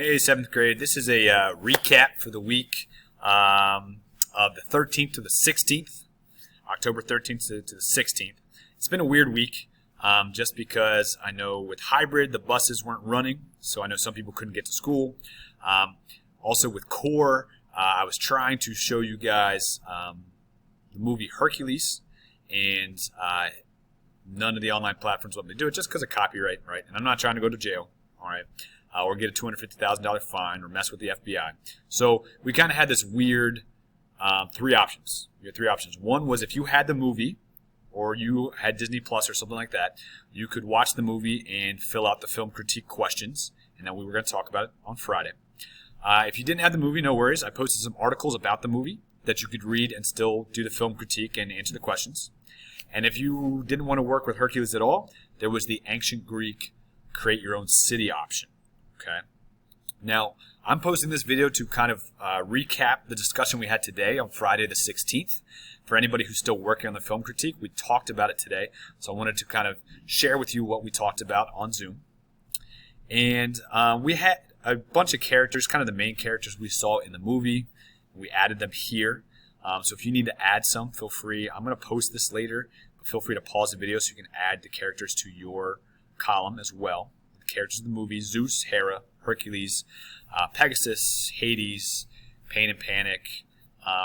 Hey, 7th grade. This is a recap for the week of the 13th to the 16th, October 13th to the 16th. It's been a weird week just because I know with hybrid, the buses weren't running, so I know some people couldn't get to school. Also with core, I was trying to show you guys the movie Hercules, and none of the online platforms let me do it just because of copyright, right? And I'm not trying to go to jail, all right? Or get a $250,000 fine or mess with the FBI. So we kind of had this weird three options. We had three options. One was if you had the movie or you had Disney Plus or something like that, you could watch the movie and fill out the film critique questions, and then we were going to talk about it on Friday. If you didn't have the movie, no worries. I posted some articles about the movie that you could read and still do the film critique and answer the questions. And if you didn't want to work with Hercules at all, there was the ancient Greek create your own city option. Okay. Now, I'm posting this video to kind of recap the discussion we had today on Friday the 16th. For anybody who's still working on the film critique, we talked about it today. So I wanted to kind of share with you what we talked about on Zoom. And we had a bunch of characters, kind of the main characters we saw in the movie. We added them here. So if you need to add some, feel free. I'm going to post this later. But feel free to pause the video so you can add the characters to your column as well. Characters of the movie: Zeus, Hera, Hercules, Pegasus, Hades, Pain and Panic,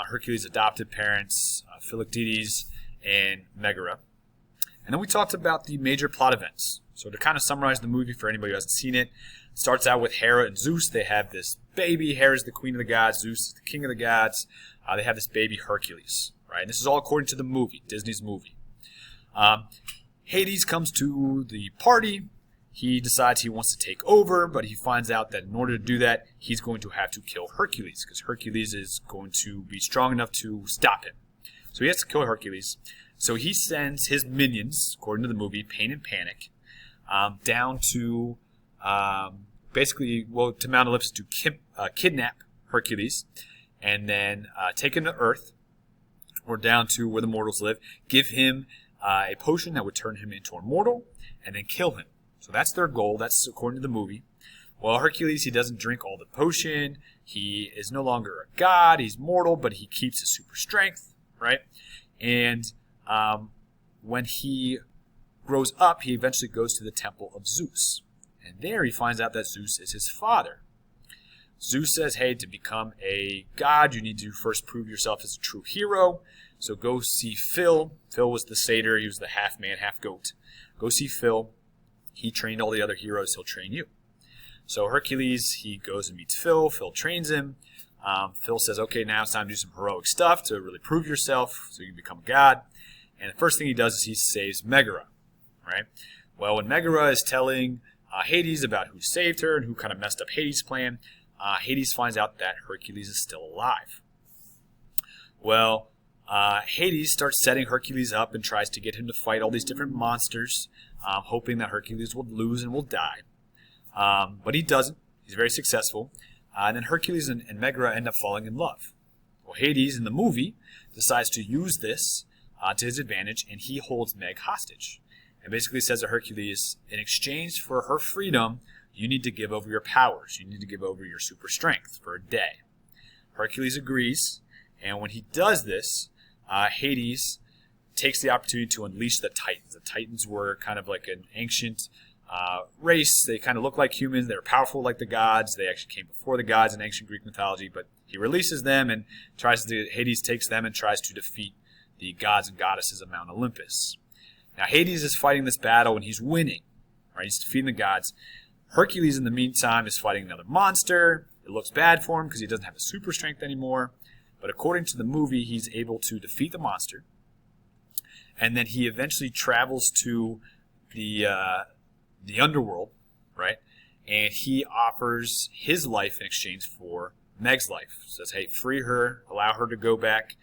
Hercules' adopted parents, Philoctetes, and Megara. And then we talked about the major plot events. So to kind of summarize the movie for anybody who hasn't seen it, it starts out with Hera and Zeus. They have this baby. Hera's the queen of the gods. Zeus is the king of the gods. They have this baby Hercules. Right? And this is all according to the movie, Disney's movie. Hades comes to the party. He decides he wants to take over, but he finds out that in order to do that, he's going to have to kill Hercules, because Hercules is going to be strong enough to stop him. So he has to kill Hercules. So he sends his minions, according to the movie, Pain and Panic, down to to Mount Olympus to kidnap Hercules, and then take him to Earth, or down to where the mortals live, give him a potion that would turn him into a mortal, and then kill him. So that's their goal. That's according to the movie. Well, Hercules, he doesn't drink all the potion. He is no longer a god. He's mortal, but he keeps his super strength, right? And when he grows up, he eventually goes to the temple of Zeus. And there he finds out that Zeus is his father. Zeus says, hey, to become a god, you need to first prove yourself as a true hero. So go see Phil. Phil was the satyr. He was the half man, half goat. Go see Phil. He trained all the other heroes. He'll train you. So Hercules, he goes and meets Phil. Phil trains him. Phil says, okay, now it's time to do some heroic stuff to really prove yourself so you can become a god. And the first thing he does is he saves Megara, right? Well, when Megara is telling Hades about who saved her and who kind of messed up Hades' plan, Hades finds out that Hercules is still alive. Well, Hades starts setting Hercules up and tries to get him to fight all these different monsters, hoping that Hercules will lose and will die. But he doesn't. He's very successful. And then Hercules and Megara end up falling in love. Well, Hades, in the movie, decides to use this to his advantage, and he holds Meg hostage. And basically says to Hercules, in exchange for her freedom, you need to give over your powers. You need to give over your super strength for a day. Hercules agrees, and when he does this, Hades takes the opportunity to unleash the Titans. The Titans were kind of like an ancient race. They kind of look like humans. They were powerful like the gods. They actually came before the gods in ancient Greek mythology, but he releases them and Hades takes them and tries to defeat the gods and goddesses of Mount Olympus. Now Hades is fighting this battle and he's winning. Right? He's defeating the gods. Hercules, in the meantime, is fighting another monster. It looks bad for him because he doesn't have the super strength anymore. But according to the movie, he's able to defeat the monster. And then he eventually travels to the underworld, right? And he offers his life in exchange for Meg's life. Says, hey, free her, allow her to go back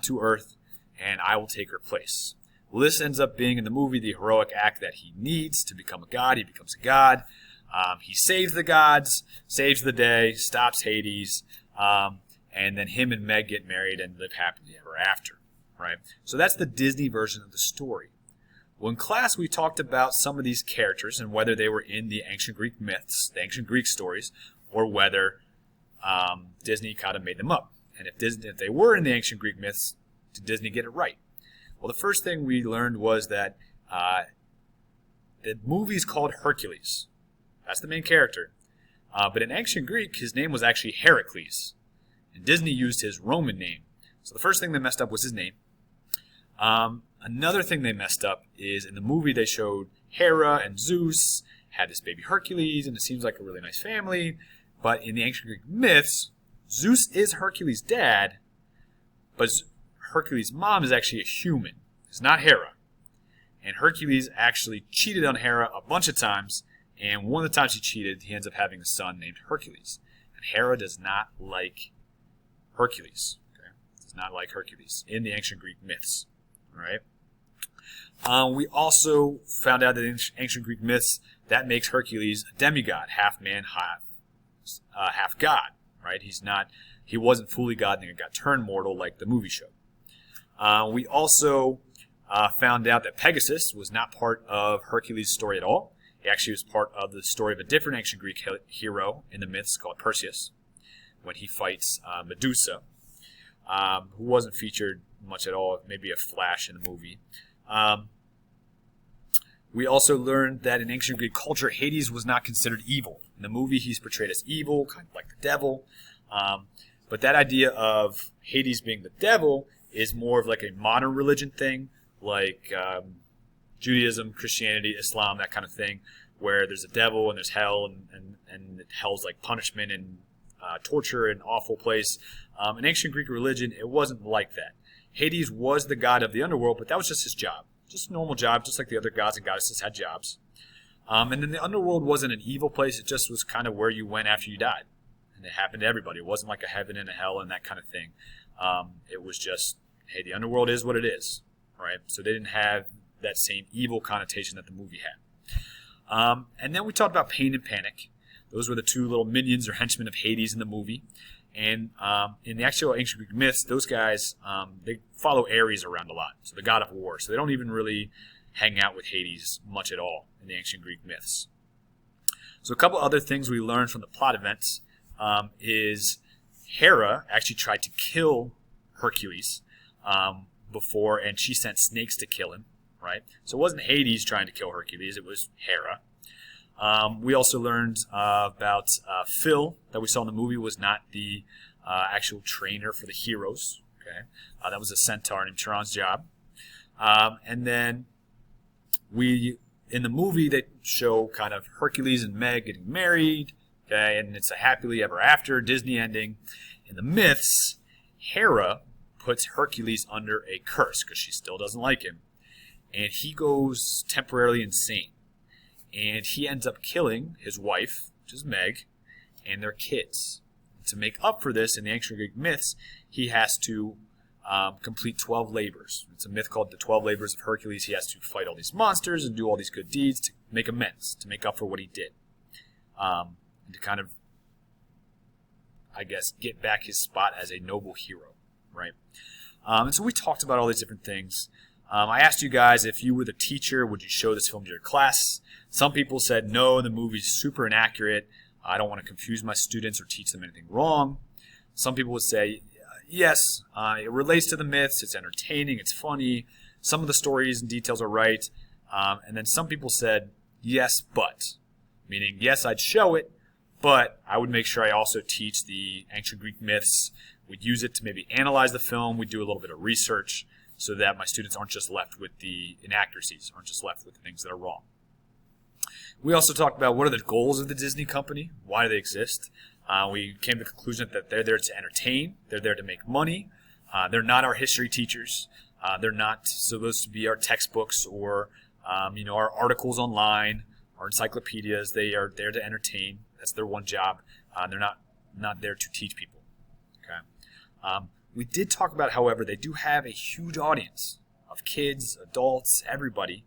to Earth, and I will take her place. Well, this ends up being, in the movie, the heroic act that he needs to become a god. He becomes a god. He saves the gods, saves the day, stops Hades, and then him and Meg get married and live happily ever after. Right? So that's the Disney version of the story. Well, in class, we talked about some of these characters and whether they were in the ancient Greek myths, the ancient Greek stories, or whether Disney kind of made them up. And if they were in the ancient Greek myths, did Disney get it right? Well, the first thing we learned was that the movie is called Hercules. That's the main character. But in ancient Greek, his name was actually Heracles. And Disney used his Roman name. So the first thing they messed up was his name. Another thing they messed up is in the movie they showed Hera and Zeus had this baby Hercules, and it seems like a really nice family. But in the ancient Greek myths, Zeus is Hercules' dad, but Hercules' mom is actually a human. It's not Hera. And Hercules actually cheated on Hera a bunch of times, and one of the times he cheated, he ends up having a son named Hercules. And Hera does not like Hercules. Okay? Does not like Hercules in the ancient Greek myths. All right? We also found out that in ancient Greek myths, that makes Hercules a demigod, half man, half god. Right? He wasn't fully god, and then got turned mortal like the movie showed. We also found out that Pegasus was not part of Hercules' story at all. He actually was part of the story of a different ancient Greek hero in the myths called Perseus, when he fights Medusa, who wasn't featured much at all, maybe a flash in the movie. We also learned that in ancient Greek culture, Hades was not considered evil. In the movie, he's portrayed as evil, kind of like the devil. But that idea of Hades being the devil is more of like a modern religion thing, like Judaism, Christianity, Islam, that kind of thing, where there's a devil and there's hell, and hell's like punishment and torture and awful place. In ancient Greek religion, it wasn't like that. Hades was the god of the underworld, but that was just his job. Just a normal job, just like the other gods and goddesses had jobs. And then the underworld wasn't an evil place. It just was kind of where you went after you died. And it happened to everybody. It wasn't like a heaven and a hell and that kind of thing. It was just, hey, the underworld is what it is. Right? So they didn't have that same evil connotation that the movie had. And then we talked about Pain and Panic. Those were the two little minions or henchmen of Hades in the movie. And in the actual ancient Greek myths, those guys, they follow Ares around a lot, so the god of war. So they don't even really hang out with Hades much at all in the ancient Greek myths. So a couple other things we learned from the plot events is Hera actually tried to kill Hercules before, and she sent snakes to kill him. Right? So it wasn't Hades trying to kill Hercules, it was Hera. We also learned about Phil, that we saw in the movie, was not the actual trainer for the heroes. Okay, that was a centaur named Chiron's job. And then in the movie, they show kind of Hercules and Meg getting married. Okay, and it's a happily ever after Disney ending. In the myths, Hera puts Hercules under a curse because she still doesn't like him. And he goes temporarily insane. And he ends up killing his wife, which is Meg, and their kids. To make up for this, in the ancient Greek myths, he has to complete 12 labors. It's a myth called the 12 labors of Hercules. He has to fight all these monsters and do all these good deeds to make amends, to make up for what he did. And to kind of, I guess, get back his spot as a noble hero, right? And so we talked about all these different things. I asked you guys, if you were the teacher, would you show this film to your class? Some people said, no, the movie's super inaccurate. I don't want to confuse my students or teach them anything wrong. Some people would say, yes, it relates to the myths. It's entertaining. It's funny. Some of the stories and details are right. And then some people said, yes, but. Meaning, yes, I'd show it, but I would make sure I also teach the ancient Greek myths. We'd use it to maybe analyze the film. We'd do a little bit of research, so that my students aren't just left with the inaccuracies, aren't just left with the things that are wrong. We also talked about what are the goals of the Disney company, why do they exist. We came to the conclusion that they're there to entertain, they're there to make money, they're not our history teachers, they're not supposed to be our textbooks or our articles online, our encyclopedias. They are there to entertain. That's their one job. They're not there to teach people. Okay. We did talk about, however, they do have a huge audience of kids, adults, everybody.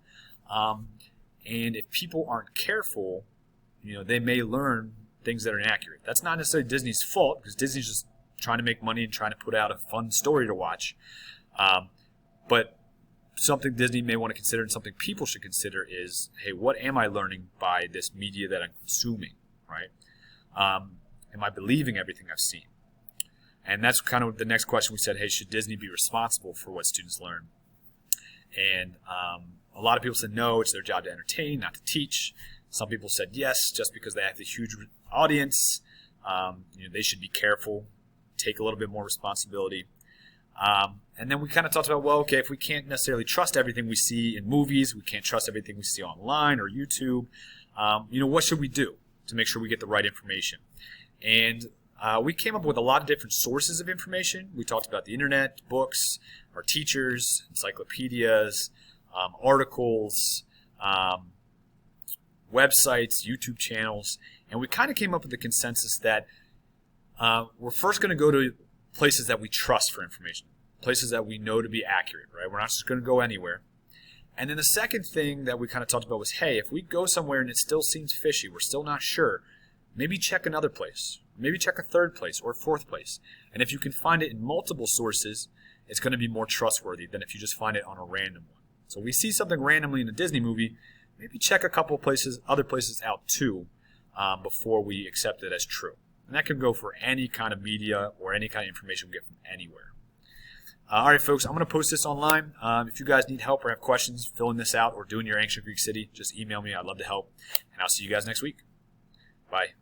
And if people aren't careful, they may learn things that are inaccurate. That's not necessarily Disney's fault, because Disney's just trying to make money and trying to put out a fun story to watch. But something Disney may want to consider and something people should consider is, hey, what am I learning by this media that I'm consuming, right? am I believing everything I've seen? And that's kind of the next question. We said, hey, should Disney be responsible for what students learn? And a lot of people said no, it's their job to entertain, not to teach. Some people said yes, just because they have the huge audience. They should be careful, take a little bit more responsibility. And then we kind of talked about, well, okay, if we can't necessarily trust everything we see in movies, we can't trust everything we see online or YouTube, what should we do to make sure we get the right information? And we came up with a lot of different sources of information. We talked about the internet, books, our teachers, encyclopedias, articles, websites, YouTube channels, and we kind of came up with the consensus that we're first going to go to places that we trust for information, places that we know to be accurate, right? We're not just going to go anywhere. And then the second thing that we kind of talked about was, hey, if we go somewhere and it still seems fishy, we're still not sure, maybe check another place. Maybe check a third place or fourth place. And if you can find it in multiple sources, it's going to be more trustworthy than if you just find it on a random one. So we see something randomly in a Disney movie, maybe check a couple places, other places out too, before we accept it as true. And that can go for any kind of media or any kind of information we get from anywhere. All right, folks, I'm going to post this online. If you guys need help or have questions filling this out or doing your Ancient Greek City, just email me. I'd love to help. And I'll see you guys next week. Bye.